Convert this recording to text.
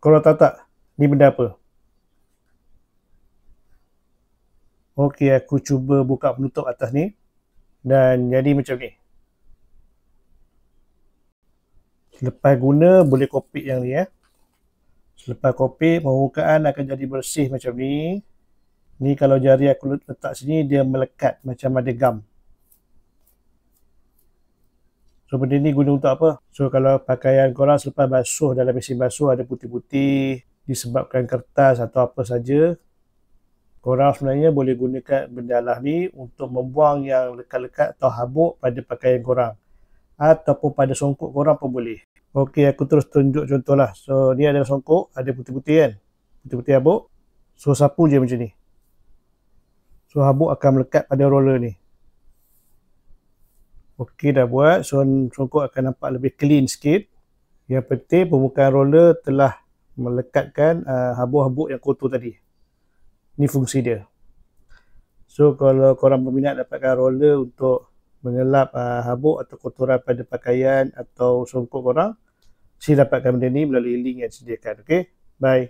Korang tahu tak ni benda apa? Okey, aku cuba buka penutup atas ni dan jadi macam ni. Selepas guna boleh copy yang ni . Selepas copy, permukaan akan jadi bersih macam ni. Ni kalau jari aku letak sini dia melekat macam ada gam. So benda ni guna untuk apa? So kalau pakaian korang selepas basuh dalam mesin basuh ada putih-putih disebabkan kertas atau apa saja, korang sebenarnya boleh gunakan benda lah ni untuk membuang yang lekat-lekat atau habuk pada pakaian korang. Ataupun pada songkok korang pun boleh. Okey, aku terus tunjuk contoh lah. So ni adalah songkok, ada putih-putih kan? Putih-putih habuk. So sapu je macam ni. So habuk akan melekat pada roller ni. Okey, dah buat. So songkok akan nampak lebih clean sikit. Yang penting permukaan roller telah melekatkan habuk-habuk yang kotor tadi. Ni fungsi dia. So kalau korang berminat dapatkan roller untuk mengelap habuk atau kotoran pada pakaian atau songkok korang, sila dapatkan benda ni melalui link yang disediakan. Okey, bye.